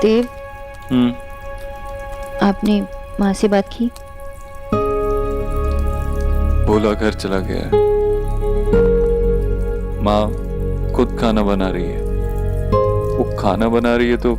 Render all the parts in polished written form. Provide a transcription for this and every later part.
देव, आपने माँ से बात की? बोला घर चला गया है। माँ खुद खाना बना रही है। वो खाना बना रही है तो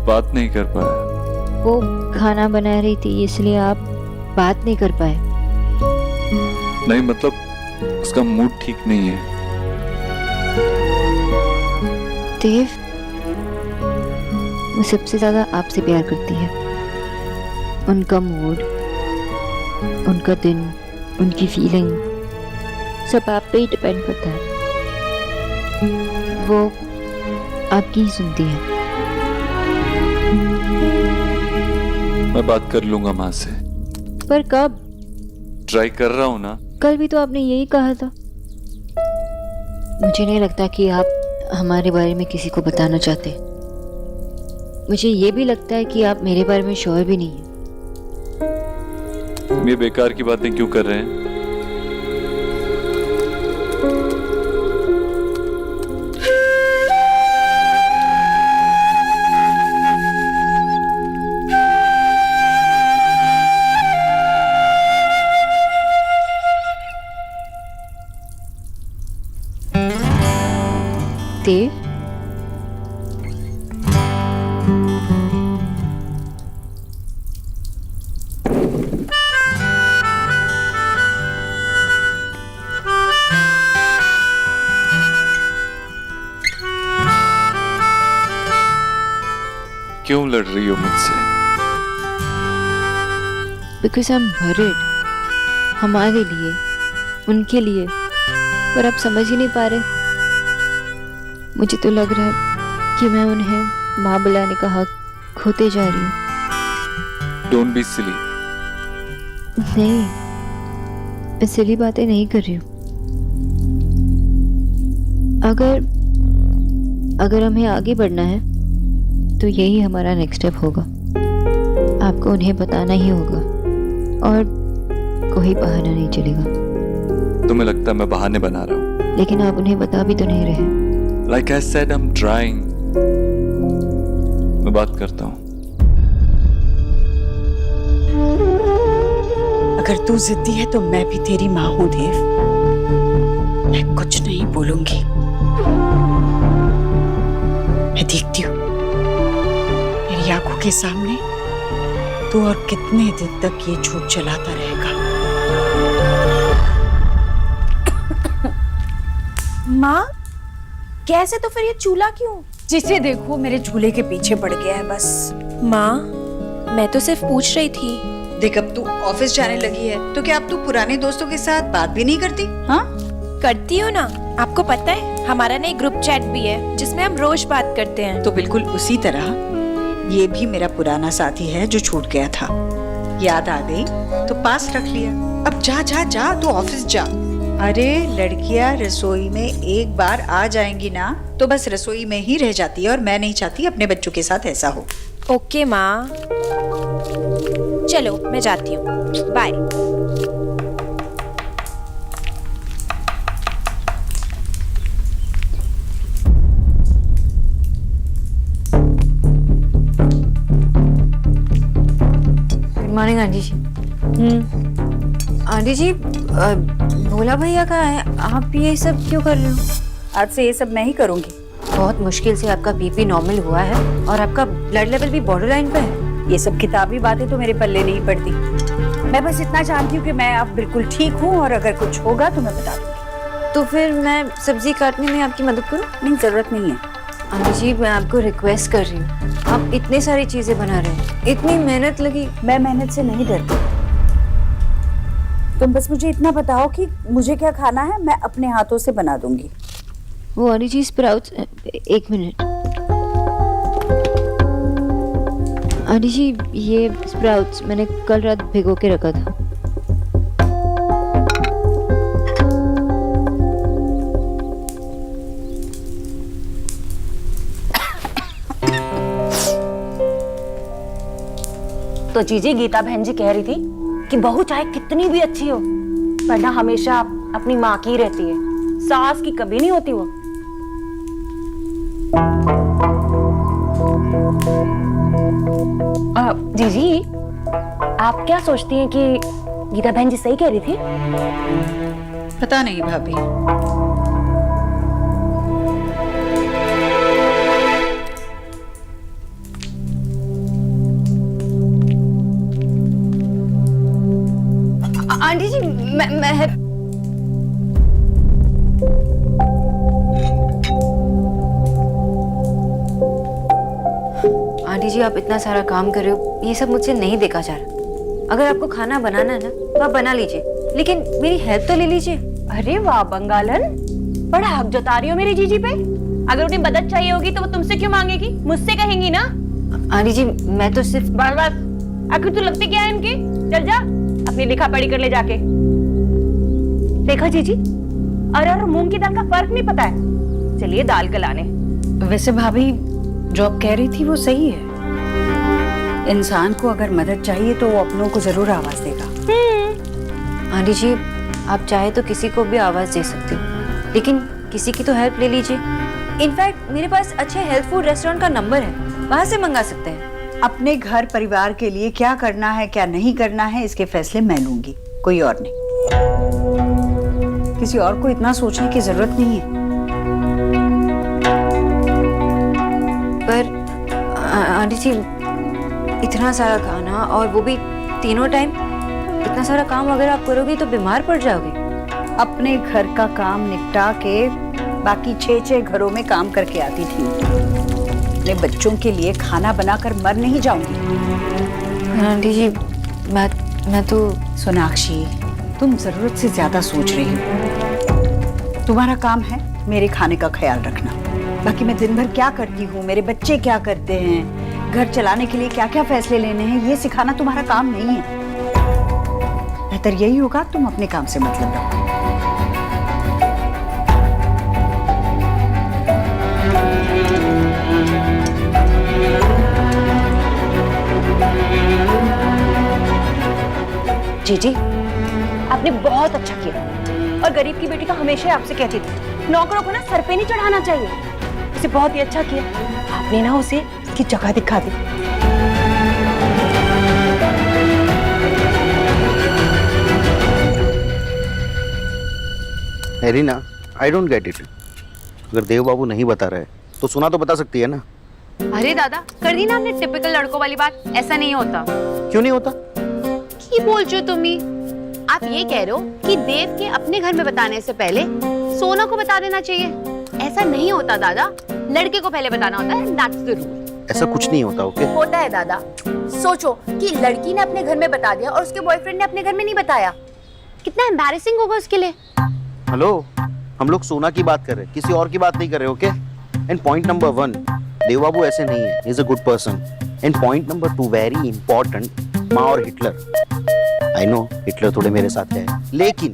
बात नहीं कर पाया। वो खाना बना रही थी इसलिए आप बात नहीं कर पाए? नहीं, मतलब उसका मूड ठीक नहीं है। देव, वो सबसे ज्यादा आपसे प्यार करती है। उनका मूड, उनका दिन, उनकी फीलिंग सब आप पे ही डिपेंड करता है। वो आपकी ही सुनती है। मैं बात कर लूंगा माँ से। पर कब? ट्राई कर रहा हूँ ना। कल भी तो आपने यही कहा था। मुझे नहीं लगता कि आप हमारे बारे में किसी को बताना चाहते। मुझे ये भी लगता है कि आप मेरे बारे में श्योर भी नहीं है। ये बेकार की बातें क्यों कर रहे हैं? देव, क्यों लड़ रही हो मुझसे? बिकॉज आई एम वरीड, हमारे लिए, उनके लिए। पर आप समझ ही नहीं पा रहे। मुझे तो लग रहा है कि मैं उन्हें माँ बुलाने का हक खोते जा रही हूँ। Don't be silly. नहीं, मैं सिली बातें नहीं कर रही हूँ। अगर हमें आगे बढ़ना है तो यही हमारा नेक्स्ट स्टेप होगा। आपको उन्हें बताना ही होगा और कोई बहाना नहीं चलेगा। तुम्हें लगता है मैं बहाने बना रहा हूँ? लेकिन आप उन्हें बता भी तो नहीं रहे। Like I said, I'm trying. मैं बात करता हूँ। अगर तू जिद्दी है तो मैं भी तेरी माँ हूँ देव। मैं कुछ नहीं बोलूंगी। मैं देखती हूँ मेरी आंखों के सामने तू और कितने दिन तक ये झूठ चलाता रहेगा। माँ, कैसे? तो फिर ये चूल्हा क्यों? जिसे देखो मेरे झूले के पीछे पड़ गया है बस। माँ, मैं तो सिर्फ पूछ रही थी। देख, अब तू ऑफिस जाने लगी है तो क्या अब तू पुराने दोस्तों के साथ बात भी नहीं करती? हाँ, करती हूँ ना। आपको पता है हमारा ना एक ग्रुप चैट भी है जिसमें हम रोज बात करते हैं। तो बिल्कुल उसी तरह ये भी मेरा पुराना साथी है जो छूट गया था। याद आ गई तो पास रख लिया। अब जा जा जा, तू ऑफिस जा। अरे लड़कियां रसोई में एक बार आ जाएंगी ना तो बस रसोई में ही रह जाती है और मैं नहीं चाहती अपने बच्चों के साथ ऐसा हो। ओके माँ, चलो मैं जाती हूँ। बाय। गुड मॉर्निंग आंटी जी। आंटी जी, भोला भैया कहाँ है? आप ये सब क्यों कर रहे हो? आज से ये सब मैं ही करूंगी। बहुत मुश्किल से आपका बीपी नॉर्मल हुआ है और आपका ब्लड लेवल भी बॉर्डर लाइन पे है। ये सब किताबी बातें तो मेरे पल्ले नहीं पड़ती। मैं बस इतना जानती हूँ कि मैं अब बिल्कुल ठीक हूँ और अगर कुछ होगा तो मैं बता दूंगी। तो फिर मैं सब्जी काटने में आपकी मदद करूँ? नहीं, जरूरत नहीं है। आंटी जी, मैं आपको रिक्वेस्ट कर रही हूँ। आप इतनी सारी चीजें बना रहे हैं, इतनी मेहनत लगी। मैं मेहनत से नहीं डरती। तुम बस मुझे इतना बताओ कि मुझे क्या खाना है, मैं अपने हाथों से बना दूंगी। वो आंटी जी स्प्राउट्स, एक मिनट। आंटी जी, ये स्प्राउट्स मैंने कल रात भिगो के रखा था। तो जीजी, गीता बहन जी कह रही थी कि बहू चाहे कितनी भी अच्छी हो पर ना हमेशा अपनी माँ की रहती है, सास की कभी नहीं होती वो। जीजी, आप क्या सोचती हैं कि गीता बहन जी सही कह रही थी? पता नहीं भाभी। आंटी जी, मैं आंटी जी, आप इतना सारा काम कर रहे हो, ये सब मुझसे नहीं देखा जा रहा। अगर आपको खाना बनाना है ना तो आप बना लीजिए, लेकिन मेरी हेल्प तो ले लीजिए। अरे वाह बंगालन, बड़ा हक जता रही हो मेरी जीजी पे। अगर उन्हें मदद चाहिए होगी तो वो तुमसे क्यों मांगेगी? मुझसे कहेंगी ना। आंटी जी, मैं तो सिर्फ बस आखिर तू लगती क्या है इनकी? चल जा अपनी लिखा पढ़ी कर ले जाके। देखा जीजी, अरहर और मूंग की दाल का फर्क नहीं पता है। चलिए दाल गलाने। वैसे भाभी जो आप कह रही थी वो सही है। इंसान को अगर मदद चाहिए तो वो अपनों को जरूर आवाज देगा। आंटी जी, आप चाहे तो किसी को भी आवाज दे सकते हो, लेकिन किसी की तो हेल्प ले लीजिए। इनफैक्ट मेरे पास अच्छे हेल्थ फूड रेस्टोरेंट का नंबर है, वहां से मंगा सकते हैं। अपने घर परिवार के लिए क्या करना है क्या नहीं करना है इसके फैसले मैं लूंगी, कोई और नहीं। किसी और को इतना सोचने की जरूरत नहीं है। पर आंटी जी, इतना सारा खाना और वो भी तीनों टाइम, इतना सारा काम अगर आप करोगी तो बीमार पड़ जाओगे। अपने घर का काम निपटा के बाकी 6 घरों में काम करके आती थी। अपने बच्चों के लिए खाना बनाकर मर नहीं जाऊंगी। आंटी जी, मैं तो सोनाक्षी, तुम जरूरत से ज्यादा सोच रही हो। तुम्हारा काम है मेरे खाने का ख्याल रखना। बाकी मैं दिन भर क्या करती हूँ, मेरे बच्चे क्या करते हैं, घर चलाने के लिए क्या क्या फैसले लेने हैं, ये सिखाना तुम्हारा काम नहीं है। बेहतर यही होगा तुम अपने काम से मतलब रखो। जीजी, आपने बहुत अच्छा किया। और गरीब की बेटी तो हमेशा आपसे कहती थी नौकरों को ना सर पे नहीं चढ़ाना चाहिए। उसे बहुत ही अच्छा किया आपने ना, उसे उसकी जगह दिखा दी। एरिना, आई डोंट गेट इट। अगर देव बाबू नहीं बता रहे तो सुना तो बता सकती है ना। अरे दादा, कर दी ना हमने टिपिकल लड़कों वाली बात। ऐसा नहीं होता। क्यों नहीं होता? की बोल जो तुमी? आप ये कह रहे हो कि देव के अपने घर में बताने से पहले सोना को बता देना चाहिए। ऐसा नहीं होता दादा, लड़के को पहले बताना होता है। That's the rule. ऐसा कुछ नहीं होता। ओके, होता है दादा। सोचो कि लड़की ने अपने घर में बता दिया और उसके बॉयफ्रेंड ने अपने घर में नहीं बताया, कितना एम्बैरेसिंग होगा उसके लिए। हेलो, हम लोग सोना की बात कर रहे हैं, किसी और की बात नहीं कर रहे। ओके, एंड पॉइंट नंबर 1, देव बाबू ऐसे नहीं है, he is a good person. And point number 2, very important, माँ और हिटलर। आई नो हिटलर थोड़े मेरे साथ है, लेकिन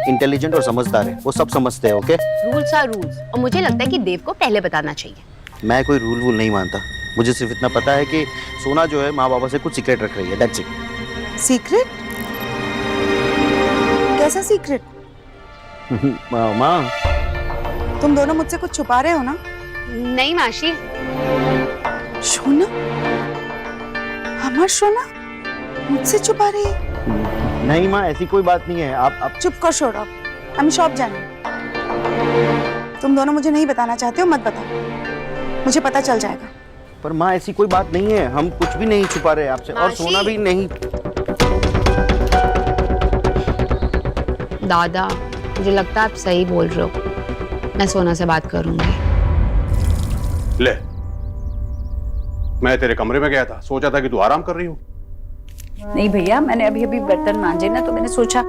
इंटेलिजेंट और समझदार है, वो सब समझते हैं। ओके, रूल्स आर रूल्स, और मुझे लगता है कि देव को पहले बताना चाहिए। मैं कोई रूल वूल नहीं मानता। मुझे सिर्फ इतना पता है कि सोना जो है माँ बाबा से कुछ सीक्रेट रख रही है। That's it. सीक्रेट? कैसा सीक्रेट? माँ, तुम दोनों मुझसे कुछ छुपा रहे हो ना? नहीं माशी। सोना, हमार सोना मुझसे छुपा रही है? नहीं माँ, ऐसी कोई बात नहीं है। आप चुप कर छोड़ो, हम शॉप जाने। तुम दोनों मुझे नहीं बताना चाहते हो, मत बताओ, मुझे पता चल जाएगा। पर माँ ऐसी कोई बात नहीं है, हम कुछ भी नहीं छुपा रहे आपसे, और सोना भी नहीं। दादा, मुझे लगता है आप सही बोल रहे हो। मैं सोना से बात करूंगी। ले, मैं तेरे कमरे में गया था, सोचा था कि तू आराम कर रही हो। नहीं भैया, मैंने अभी अभी बर्तन मांजे ना, तो मैंने सोचा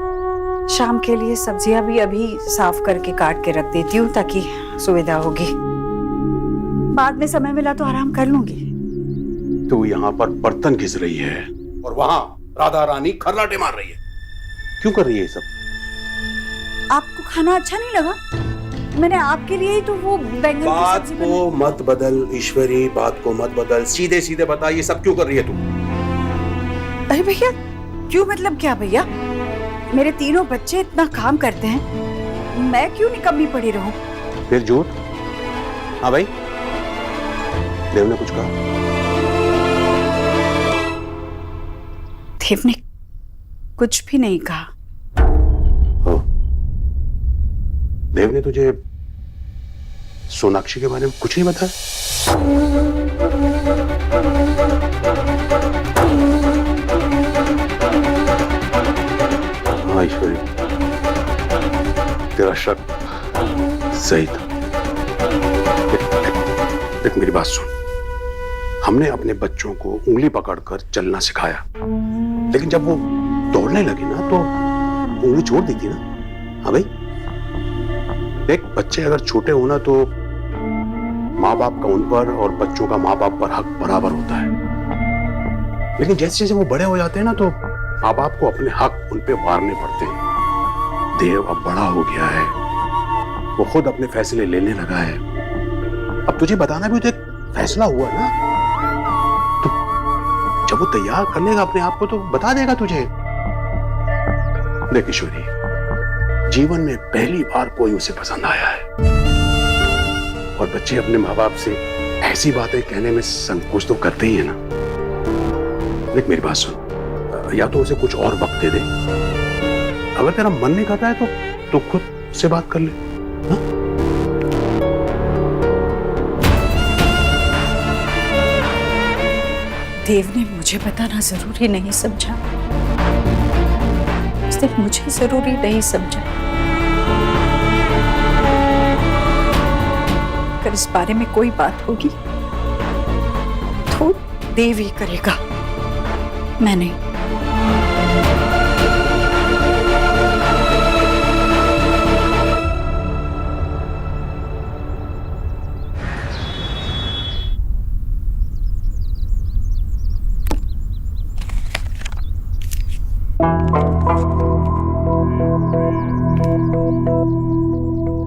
शाम के लिए सब्जियां भी अभी साफ करके काट के रख देती हूँ ताकि सुविधा होगी। बाद में समय मिला तो आराम कर लूंगी। तू यहाँ पर बर्तन घिस रही है और वहाँ राधा रानी खर्राटे मार रही है। क्यों कर रही है ये सब? आपको खाना अच्छा नहीं लगा? मैंने आपके लिए ही तो वो बैंगन की बात सब्जी को मत बदल ईश्वरी, बात को मत बदल, सीधे सीधे बता ये सब क्यों कर रही है तू? अरे भैया, क्यों मतलब क्या भैया? मेरे तीनों बच्चे इतना काम करते हैं, मैं क्यों निकम्मी पड़ी रहूं? फिर झूठ? हाँ भाई, देव ने कुछ कहा? देव ने कुछ भी नहीं कहा। हाँ। देव ने तुझे सोनाक्षी के बारे में कुछ नहीं बताया? हाँ ईश्वरी, तेरा शक सही था। देख मेरी बात सुन, हमने अपने बच्चों को उंगली पकड़कर चलना सिखाया, लेकिन जब वो दौड़ने लगी ना तो उंगली छोड़ दी थी ना। हाँ भाई, देख बच्चे अगर छोटे हो ना तो माँ बाप का उन पर और बच्चों का माँ बाप पर हक बराबर होता है, लेकिन जैसे जैसे वो बड़े हो जाते हैं ना तो माँ बाप को अपने हक उन पे वारने पड़ते हैं। देव अब बड़ा हो गया है, वो खुद अपने फैसले लेने लगा है। अब तुझे बताना भी तो एक फैसला हुआ ना, तो जब वो तैयार कर लेगा अपने आप को तो बता देगा तुझे। देख ईश्वरी, जीवन में पहली बार कोई उसे पसंद आया है, और बच्चे अपने माँ बाप से ऐसी बातें कहने में संकोच तो करते ही है ना। देख मेरी बात सुन, या तो उसे कुछ और वक्त दे दे, अगर तेरा मन नहीं कर रहा है तो खुद से बात कर ले। हा? देव ने मुझे बताना जरूरी नहीं समझा, उसने मुझे जरूरी नहीं समझा। अगर इस बारे में कोई बात होगी तो देव ही करेगा, मैं नहीं।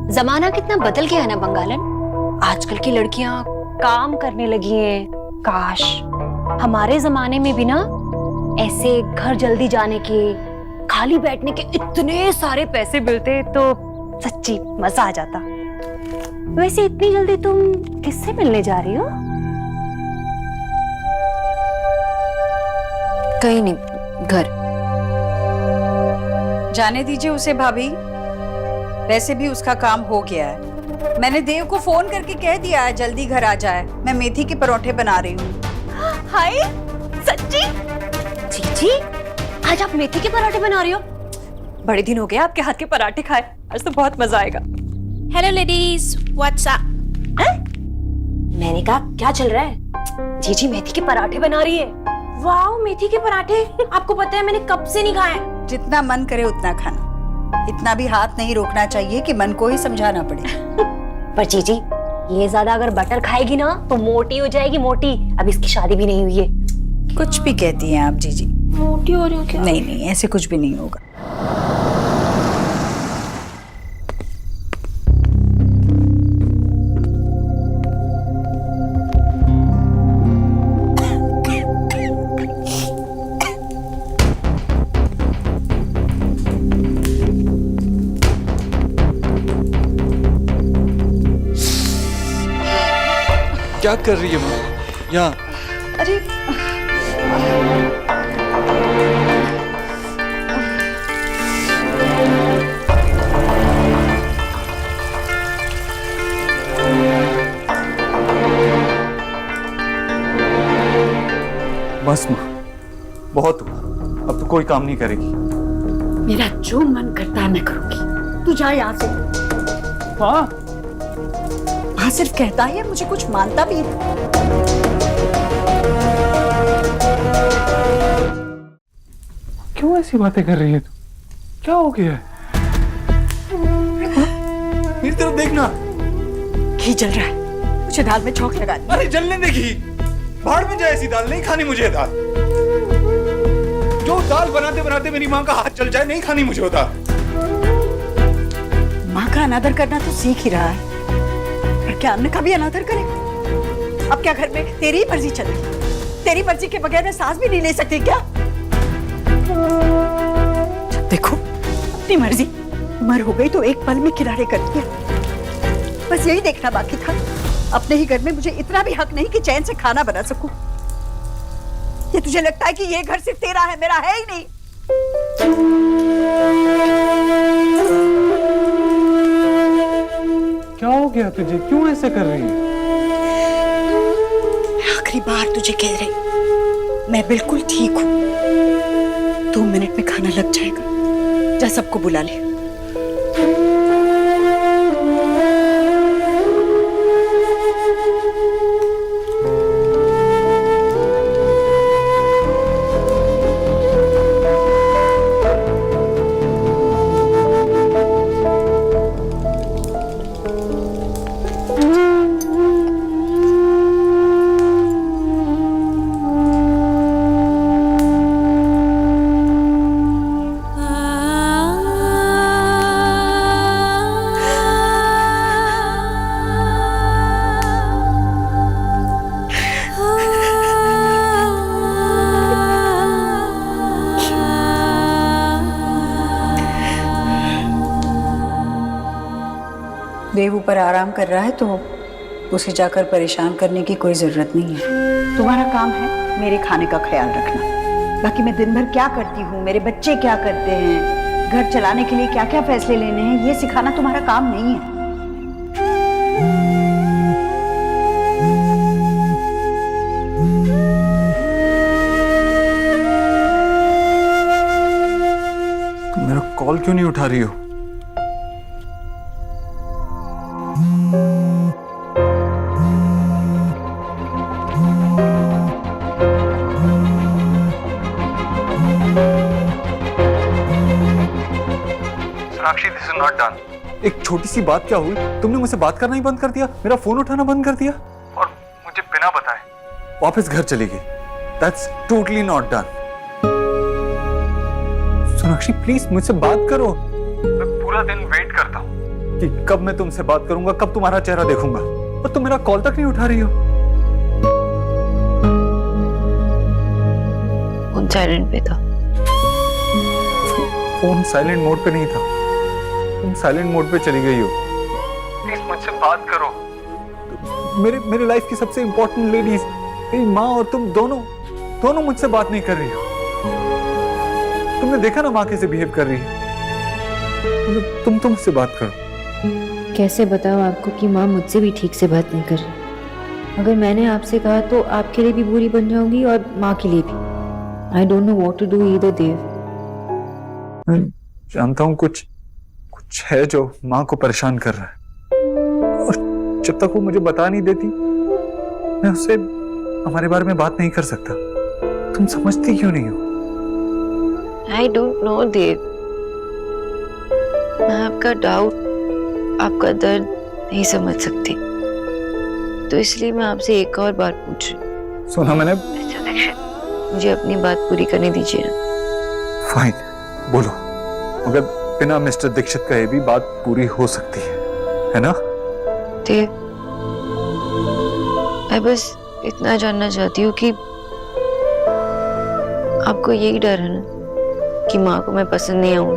जमाना कितना बदल गया है ना बंगालन। आजकल की लड़कियां काम करने लगी हैं। काश हमारे जमाने में भी ना ऐसे घर जल्दी जाने के, खाली बैठने के इतने सारे पैसे मिलते तो सच्ची मजा आ जाता। वैसे इतनी जल्दी तुम किससे मिलने जा रही हो? कहीं नहीं, घर। जाने दीजिए उसे भाभी, वैसे भी उसका काम हो गया है। मैंने देव को फोन करके कह दिया है जल्दी घर आ जाए, मैं मेथी के परोठे बना रही हूँ। हाय सच्ची? जी आज आप मेथी के पराठे बना रही हो? बड़े दिन हो गए आपके हाथ के पराठे खाए, आज तो बहुत मजा आएगा। Hello ladies, what's up? मैंने कहा क्या चल रहा है? जी मेथी के पराठे बना रही है। वाओ, मेथी के पराठे! आपको पता है मैंने कब से नहीं खाए। जितना मन करे उतना खाना, इतना भी हाथ नहीं रोकना चाहिए कि मन को ही समझाना पड़े। पर जीजी ये ज्यादा अगर बटर खाएगी ना तो मोटी हो जाएगी, मोटी। अब इसकी शादी भी नहीं हुई है। कुछ भी कहती हैं आप जीजी। मोटी हो रही हो क्या? नहीं, ऐसे कुछ भी नहीं होगा। क्या कर रही है वो यहाँ? अरे बस माँ, बहुत हुआ, अब तो कोई काम नहीं करेगी। मेरा जो मन करता है मैं करूंगी, तू जा यहाँ से। माँ हाँ, सिर्फ कहता है, मुझे कुछ मानता भी है। क्यों ऐसी बातें कर रही है तू? क्या हो गया है? मेरी तरफ देखना। घी जल रहा है, मुझे दाल में छौंक लगा दी। अरे जलने दे घी, बाहर में जाए ऐसी दाल नहीं खानी मुझे। दाल जो दाल बनाते बनाते मेरी माँ का हाथ चल जाए, नहीं खानी मुझे वो दाल। माँ का अनादर करना तो सीख ही रहा है, पर क्या हमने कभी अनादर करे? अब क्या घर में तेरी ही मर्जी चल रही? तेरी मर्जी के बगैर मैं सांस भी नहीं ले सकती क्या? देखो, अपनी मर्जी मर हो गई तो एक पल में किनारे कर दिया। बस यही देखना बाकी था। अपने ही घर में मुझे इतना भी हक नहीं कि चैन से खाना बना सकूं। ये तुझे लगता है कि ये घर सिर्फ तेरा है, मेरा है ही नहीं? क्या हो गया तुझे, क्यों ऐसे कर रही है? आखिरी बार तुझे कह रही, मैं बिल्कुल ठीक हूँ। 2 मिनट में खाना लग जाएगा, जा सबको बुला ले। देव ऊपर आराम कर रहा है तो उसे जाकर परेशान करने की कोई जरूरत नहीं है। तुम्हारा काम है मेरे खाने का ख्याल रखना। बाकी मैं दिन भर क्या करती हूँ, मेरे बच्चे क्या करते हैं, घर चलाने के लिए क्या क्या फैसले लेने हैं, ये सिखाना तुम्हारा काम नहीं है। तुम मेरा कॉल क्यों नहीं उठा रही हो? साक्षी, दिस इज नॉट डन। एक छोटी सी बात क्या हुई, तुमने मुझसे बात करना ही बंद कर दिया, मेरा फोन उठाना बंद कर दिया और मुझे बिना बताए वापस घर चली गई। That's totally not done. Sonakshi please मुझसे बात करो। मैं पूरा दिन वेट करता हूँ कि कब मैं तुमसे बात करूंगा, कब तुम्हारा चेहरा देखूंगा, और तुम मेरा कॉल तक नहीं उठा रही हो। फोन साइलेंट पे था। फोन साइलेंट मोड पे नहीं था, तुम साइलेंट मोड पे चली गई हो। प्लीज मुझसे बात करो। मेरे लाइफ की सबसे इंपॉर्टेंट लेडीज, मेरी माँ और तुम दोनों मुझसे बात नहीं कर रही हो। तुमने देखा ना माँ कैसे बिहेव कर रही है। तुम मुझसे बात करो। कैसे बताऊं आपको कि माँ मुझसे भी ठीक से बात नहीं कर रही। अगर मैंने आपसे कहा तो आपके लिए भी बुरी बन जाऊंगी और माँ के लिए भी। I don't know what to do either Dev. मैं जानता हूँ कुछ है जो माँ को परेशान कर रहा है, और जब तक वो मुझे बता नहीं देती मैं उससे हमारे बारे में बात नहीं कर सकता। तुम समझती क्यों नहीं हो? आई डोंट नो देव, मैं आपका डाउट, आपका दर्द नहीं समझ सकती, तो इसलिए मैं आपसे एक और बार पूछ रही हूँ। सुना मैंने। मुझे अपनी बात पूरी करने दीजिए ना। फाइन, बोलो। मगर बिना मिस्टर दीक्षित कहे भी बात पूरी हो सकती है ना? देव, मैं बस इतना जानना चाहती हूँ कि आपको यही डर है ना कि माँ को मैं पसंद नहीं आऊँ।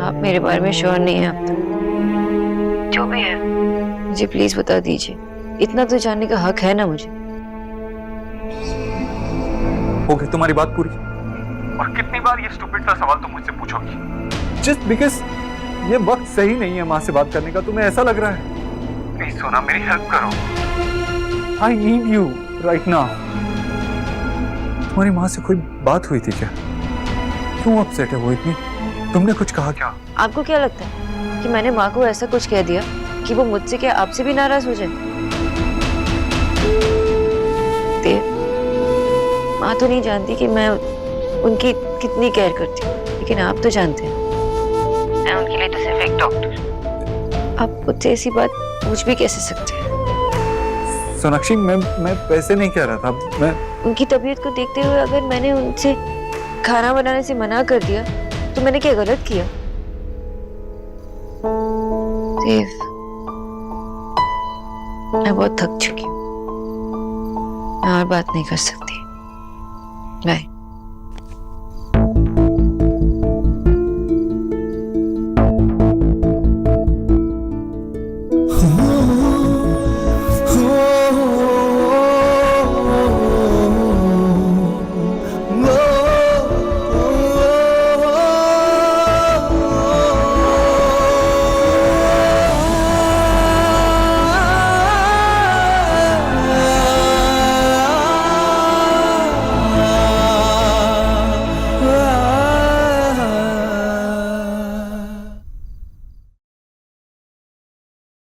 आप मेरे बारे में श्योर नहीं है। आप तो जो भी है मुझे प्लीज बता दीजिए। इतना तो जानने का हक है ना मुझे। हो गई तुम्हारी बात पूरी? और कितनी बार ये स्टूपिड सा सवाल तुम मुझसे पूछोगी? जस्ट बिकॉज ये वक्त सही नहीं है माँ से बात करने का, तुम्हें ऐसा लग रहा है? प्लीज सोना, मेरी हेल्प करो। I need you right now. तुम्हारी माँ से कोई बात हुई थी क्या? क्यों अपसेट है वो इतनी? तुमने कुछ कहा क्या? आपको क्या लगता है कि मैंने माँ को ऐसा कुछ कह दिया कि वो मुझसे क्या आपसे भी नाराज हो जाए? देव, माँ तो नहीं जानती कि मैं उनकी कितनी केयर करती हूँ, लेकिन आप तो जानते हैं मैं उनके लिए तो सिर्फ एक डॉक्टर। आप मुझसे ऐसी बात पूछ भी कैसे सकते हैं? सोनाक्षी, मैं वैसे नहीं कह रहा था। मैं उनकी तबीयत को देखते हुए अगर मैंने उनसे खाना बनाने से मना कर दिया तो मैंने क्या गलत किया? देव, मैं बहुत थक चुकी हूँ, मैं और बात नहीं कर सकती। बाय।